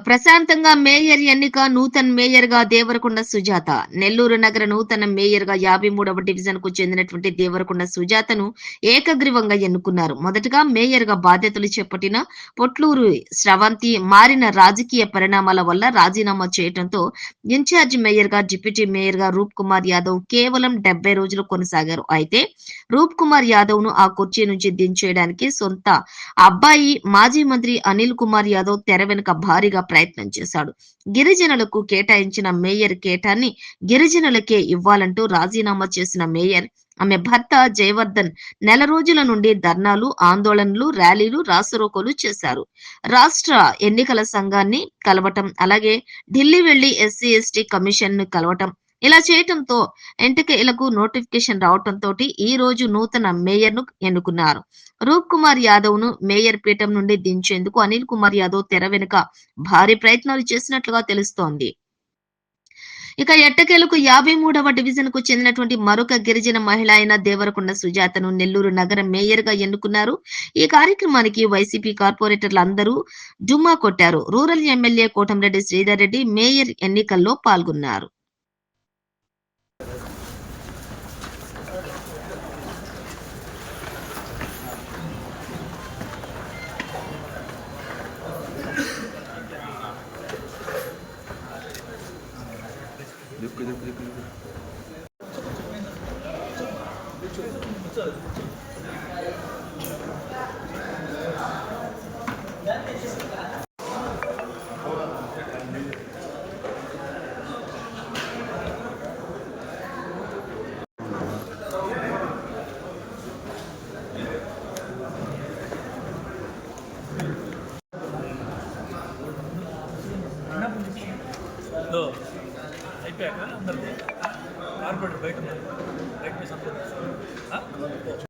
ప్రశాంతంగా మేయర్ ఎన్నిక నూతన మేయర్ గా దేవరకొండ సుజాత. నెల్లూరు నగర నూతన మేయర్ గా 53వ డివిజన్ కు చెందినటువంటి దేవరకొండ సుజాతను ఏకగ్రీవంగా ఎన్నుకున్నారు. మొదటగా మేయర్ గా బాధ్యతలు చేపట్టిన పొట్లూరు స్రవంతి మారిన రాజకీయ పరిణామాల వల్ల రాజీనామా చేయడంతో ఇన్ఛార్జి మేయర్ గా డిప్యూటీ మేయర్ గా రూప్ కుమార్ యాదవ్ కేవలం 70 రోజులు కొనసాగారు. అయితే రూప్ కుమార్ యాదవ్ ను ఆ కుర్చీ నుంచి దించేయడానికి సొంత అబ్బాయి మాజీ మంత్రి అనిల్ కుమార్ యాదవ్ తెర వెనుక భారీగా ప్రయత్నం చేశాడు. గిరిజనులకు కేటాయించిన మేయర్ కేటాన్ని గిరిజనులకే ఇవ్వాలంటూ రాజీనామా చేసిన మేయర్ ఆమె భర్త జయవర్ధన్ నెల రోజుల నుండి ధర్నాలు, ఆందోళనలు, ర్యాలీలు, రాస్తారోకోలు చేశారు. రాష్ట్ర ఎన్నికల సంఘాన్ని కలవటం, అలాగే ఢిల్లీ వెళ్లి ఎస్సీ ఎస్టీ కమిషన్ ను కలవటం, ఇలా చేయటంతో ఎన్నికలకు నోటిఫికేషన్ రావటంతో ఈ రోజు నూతన మేయర్ ను ఎన్నుకున్నారు. రూప్ కుమార్ యాదవ్ ను మేయర్ పీఠం నుండి దించేందుకు అనిల్ కుమార్ యాదవ్ తెర వెనుక భారీ ప్రయత్నాలు చేసినట్లుగా తెలుస్తోంది. ఇక ఎట్టకేలకు 53వ డివిజన్ కు చెందినటువంటి మరొక గిరిజన మహిళ అయిన దేవరకొండ సుజాతను నెల్లూరు నగర మేయర్ గా ఎన్నుకున్నారు. ఈ కార్యక్రమానికి వైసీపీ కార్పొరేటర్లు అందరూ డుమ్మా కొట్టారు. Rural MLA Kotamreddy Sridhar Reddy mayor ఎన్నికల్లో పాల్గొన్నారు. అయిపోయాక అందరికీ కార్పొరేటర్ బయట బయట సంప్రదించారు.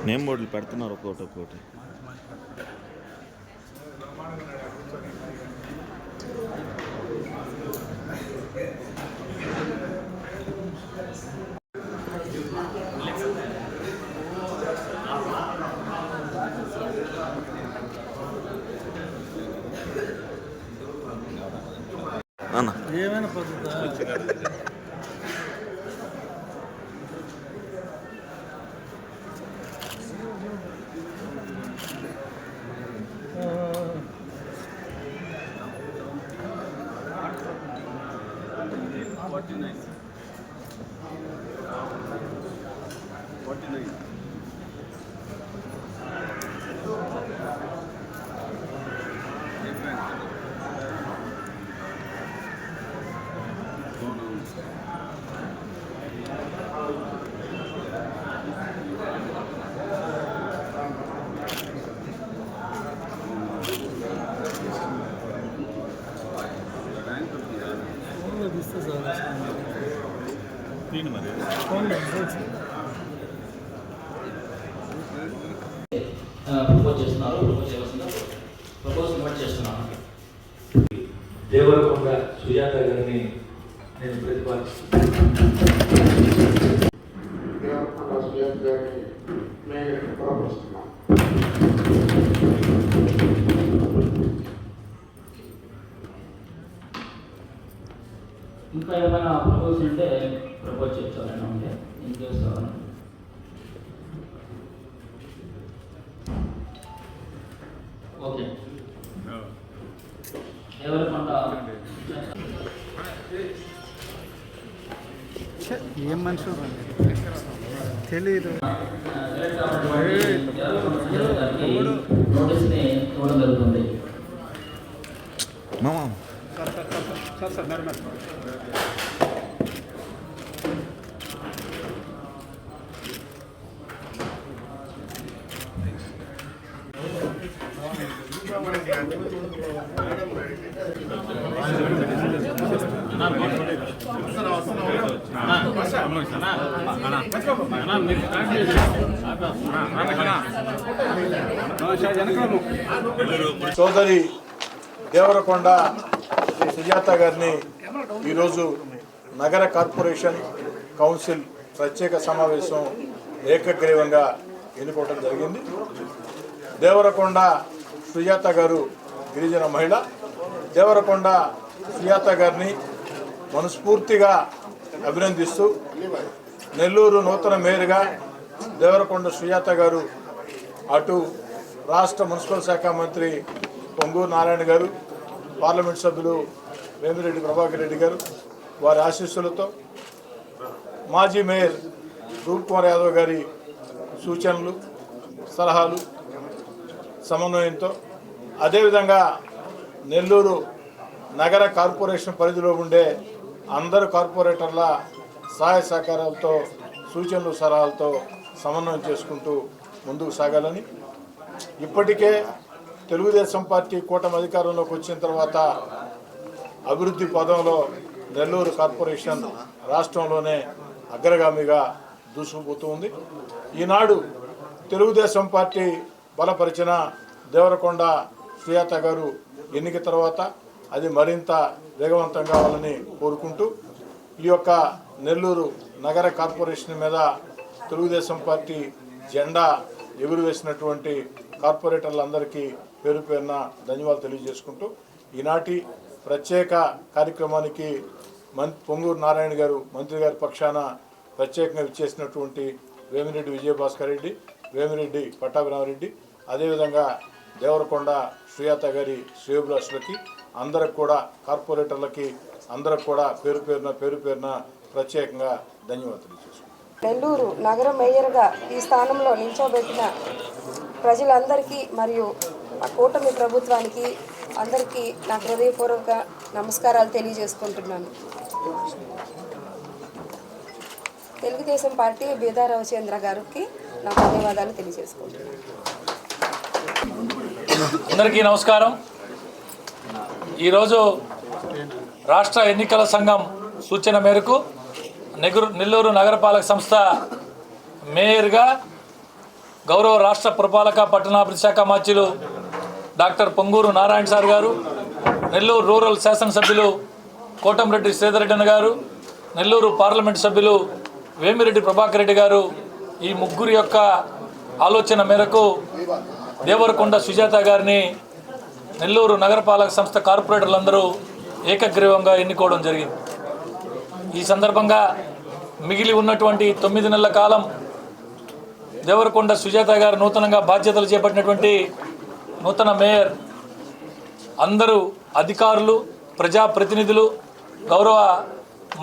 నేమ్ బోర్డులు పెడుతున్నారు ఒక్కొక్కటి. ఏమైనా పద్ధతి ప్రపోజ్ చేస్తున్నారు. ప్రపోజ్ ఇన్వైట్ చేస్తున్నాను. దేవరకొండ సుజాత గారిని నేను ప్రతిపాదిస్తున్నాను. దేవరకొండ సుజాత గారిని నేను ప్రపోజిస్తున్నాను. ఇంకా ఏమైనా ప్రపోజ్ ఉంటే ప్రపోజ్ చేయించాలని ఉంటే నేను చేస్తాను. ఓకే, దేవరకొండ ఏం మనుషులు నోటీస్ని ఇవ్వడం జరుగుతుంది. మామ సోదరి దేవరకొండ శ్రీ సుజాత గారిని ఈరోజు నగర కార్పొరేషన్ కౌన్సిల్ ప్రత్యేక సమావేశం ఏకగ్రీవంగా ఎన్నుకోవడం జరిగింది. దేవరకొండ సుజాత గారు గిరిజన మహిళ. దేవరకొండ సుజాత గారిని మనస్ఫూర్తిగా అభినందిస్తూ నెల్లూరు నూతన మేయర్గా దేవరకొండ సుజాత గారు అటు రాష్ట్ర మున్సిపల్ శాఖ మంత్రి పొంగూరు నారాయణ గారు, పార్లమెంట్ సభ్యులు వేమిరెడ్డి ప్రభాకర్ రెడ్డి గారు వారి ఆశీస్సులతో, మాజీ మేయర్ రూప్ కుమార్ యాదవ్ గారి సూచనలు సలహాలు సమన్వయంతో, అదేవిధంగా నెల్లూరు నగర కార్పొరేషన్ పరిధిలో ఉండే అందరు కార్పొరేటర్ల సహాయ సహకారాలతో సూచనలు సలహాలతో సమన్వయం చేసుకుంటూ ముందుకు సాగాలని, ఇప్పటికే తెలుగుదేశం పార్టీ కూటమి అధికారంలోకి వచ్చిన తర్వాత అభివృద్ధి పదంలో నెల్లూరు కార్పొరేషన్ రాష్ట్రంలోనే అగ్రగామిగా దూసుకుపోతుంది. ఈనాడు తెలుగుదేశం పార్టీ బలపరిచిన దేవరకొండ సుజాత గారు ఎన్నిక తర్వాత అది మరింత వేగవంతం కావాలని కోరుకుంటూ ఈ యొక్క నెల్లూరు నగర కార్పొరేషన్ మీద తెలుగుదేశం పార్టీ జెండా ఎగురవేసినటువంటి కార్పొరేటర్లందరికీ పేరు పేరున ధన్యవాదాలు తెలియజేసుకుంటూ ఈనాటి ప్రత్యేక కార్యక్రమానికి పొంగూరు నారాయణ గారు మంత్రి గారి పక్షాన ప్రత్యేకంగా ఇచ్చేసినటువంటి వేమిరెడ్డి విజయభాస్కర్ రెడ్డి, వేమిరెడ్డి పట్టాభిరామరెడ్డి, అదేవిధంగా దేవరకొండ సుజాత గారి శ్రేయోభిలాషులకి అందరికి కూడా కార్పొరేటర్లకి అందరికి కూడా పేరు పేరున ప్రత్యేకంగా ధన్యవాదాలు తెలియజేసుకుంటాం. నెల్లూరు నగర మేయర్గా ఈ స్థానంలో నిల్చోబెట్టిన ప్రజలందరికీ మరియు ఆ కూటమి ప్రభుత్వానికి అందరికీ నా హృదయపూర్వక నమస్కారాలు తెలియజేసుకుంటున్నాను. తెలుగుదేశం పార్టీ బీదా రవిచంద్ర గారికి నా ధన్యవాదాలు తెలియజేసుకుంటున్నాను. అందరికీ నమస్కారం. ఈరోజు రాష్ట్ర ఎన్నికల సంఘం సూచన మేరకు నెల్లూరు నగరపాలక సంస్థ మేయర్గా గౌరవ రాష్ట్ర పురపాలక పట్టణాభివృద్ధి శాఖ మంత్రులు డాక్టర్ పొంగూరు నారాయణ సార్ గారు, నెల్లూరు రూరల్ శాసనసభ్యులు కోటంరెడ్డి శ్రీధరెడ్డి గారు, నెల్లూరు పార్లమెంట్ సభ్యులు వేమిరెడ్డి ప్రభాకర్ రెడ్డి గారు ఈ ముగ్గురు యొక్క ఆలోచన మేరకు దేవరకొండ సుజాత గారిని నెల్లూరు నగరపాలక సంస్థ కార్పొరేటర్లందరూ ఏకగ్రీవంగా ఎన్నుకోవడం జరిగింది. ఈ సందర్భంగా మిగిలి ఉన్నటువంటి 9 నెలల కాలం దేవరకొండ సుజాత గారు నూతనంగా బాధ్యతలు చేపట్టినటువంటి నూతన మేయర్ అందరూ అధికారులు, ప్రజాప్రతినిధులు, గౌరవ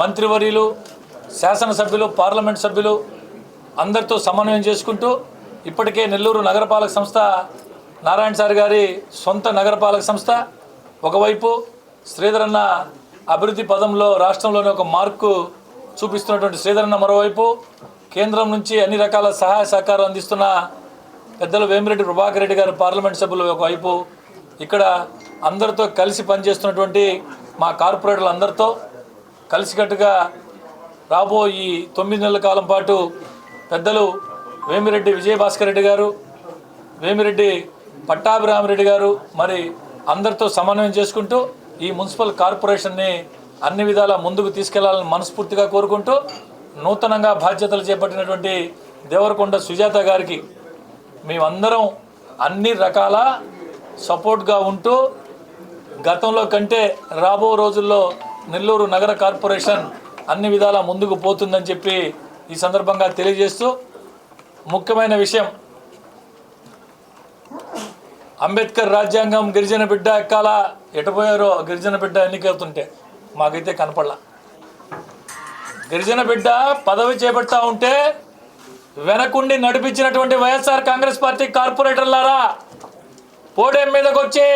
మంత్రివర్యులు, శాసనసభ్యులు, పార్లమెంట్ సభ్యులు అందరితో సమన్వయం చేసుకుంటూ ఇప్పటికే నెల్లూరు నగరపాలక సంస్థ నారాయణ సార్ గారి సొంత నగరపాలక సంస్థ ఒకవైపు, శ్రీధరన్న అభివృద్ధి పదంలో రాష్ట్రంలోనే ఒక మార్కు చూపిస్తున్నటువంటి శ్రీధరన్న మరోవైపు, కేంద్రం నుంచి అన్ని రకాల సహాయ సహకారం అందిస్తున్న పెద్దలు వేమిరెడ్డి ప్రభాకర్ రెడ్డి గారు పార్లమెంట్ సభ్యులు ఒకవైపు, ఇక్కడ అందరితో కలిసి పనిచేస్తున్నటువంటి మా కార్పొరేటర్లు అందరితో కలిసికట్టుగా రాబో ఈ 9 నెలల కాలం పాటు పెద్దలు వేమిరెడ్డి విజయభాస్కర్ రెడ్డి గారు, వేమిరెడ్డి పట్టాభిరామరెడ్డి గారు మరి అందరితో సమన్వయం చేసుకుంటూ ఈ మున్సిపల్ కార్పొరేషన్ని అన్ని విధాలా ముందుకు తీసుకెళ్లాలని మనస్ఫూర్తిగా కోరుకుంటూ నూతనంగా బాధ్యతలు చేపట్టినటువంటి దేవరకొండ సుజాత గారికి మేమందరం అన్ని రకాల సపోర్ట్గా ఉంటూ గతంలో కంటే రాబో రోజుల్లో నెల్లూరు నగర కార్పొరేషన్ అన్ని విధాలా ముందుకు పోతుందని చెప్పి ఈ సందర్భంగా తెలియజేస్తూ, ముఖ్యమైన విషయం అంబేద్కర్ రాజ్యాంగం గిరిజన బిడ్డ ఎక్కాల ఎటపోయారో గిరిజన బిడ్డ ఎన్నికవుతుంటే మాకైతే కనపడలా. గిరిజన బిడ్డ పదవి చేపడతా ఉంటే వెనకుండి నడిపించినటువంటి వైఎస్ఆర్ కాంగ్రెస్ పార్టీ కార్పొరేటర్లారా, పోడియం మీదకి వచ్చి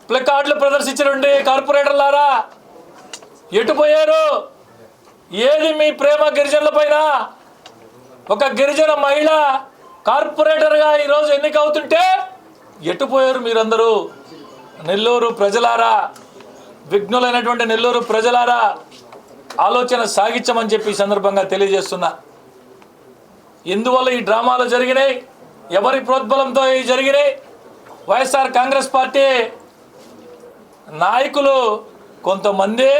ప్లకార్డులు ప్రదర్శించినటువంటి కార్పొరేటర్లారా ఎటుపోయారు? ఏది మీ ప్రేమ గిరిజనుల పైన? ఒక గిరిజన మహిళ కార్పొరేటర్గా ఈరోజు ఎన్నికవుతుంటే ఎటుపోయారు మీరందరూ? నెల్లూరు ప్రజలారా, విఘ్నులైనటువంటి నెల్లూరు ప్రజలారా, ఆలోచన సాగించమని చెప్పి ఈ సందర్భంగా తెలియజేస్తున్నా. ఎందువల్ల ఈ డ్రామాలు జరిగినాయి? ఎవరి ప్రోద్బలంతో ఇవి జరిగినాయి? వైఎస్ఆర్ కాంగ్రెస్ పార్టీ నాయకులు కొంతమంది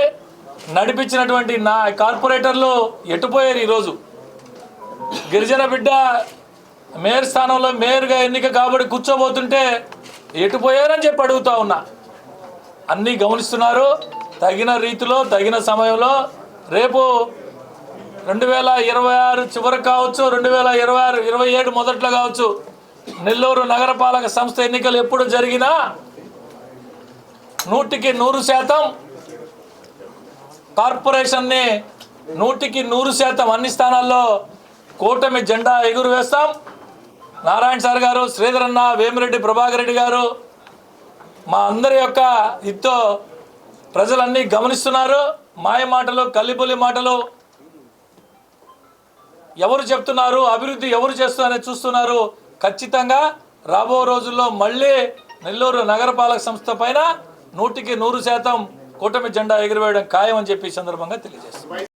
నడిపించినటువంటి కార్పొరేటర్లు ఎటుపోయారు? ఈరోజు గిరిజన బిడ్డ మేయర్ స్థానంలో మేయర్గా ఎన్నిక కాబట్టి కూర్చోబోతుంటే ఎటుపోయారని చెప్పి అడుగుతా ఉన్నా. అన్నీ గమనిస్తున్నారు. తగిన రీతిలో తగిన సమయంలో రేపు 2026 చివరికి కావచ్చు, 2027 మొదట్లో కావచ్చు, నెల్లూరు నగరపాలక సంస్థ ఎన్నికలు ఎప్పుడు జరిగినా 100% కార్పొరేషన్ని 100% అన్ని స్థానాల్లో కూటమి జెండా ఎగురవేస్తాం. నారాయణ సార్ గారు, శ్రీధర్ అన్న, వేమిరెడ్డి ప్రభాకర్ రెడ్డి గారు, మా అందరి యొక్క ఇతో ప్రజలన్నీ గమనిస్తున్నారు. మాయ మాటలు, కల్లిపుల్లి మాటలు ఎవరు చెప్తున్నారు, అభివృద్ధి ఎవరు చేస్తున్నారని చూస్తున్నారు. ఖచ్చితంగా రాబో రోజుల్లో మళ్ళీ నెల్లూరు నగరపాలక సంస్థ పైన 100% కూటమి జెండా ఎగురవేయడం ఖాయం అని చెప్పి ఈ సందర్భంగా తెలియజేస్తున్నాం.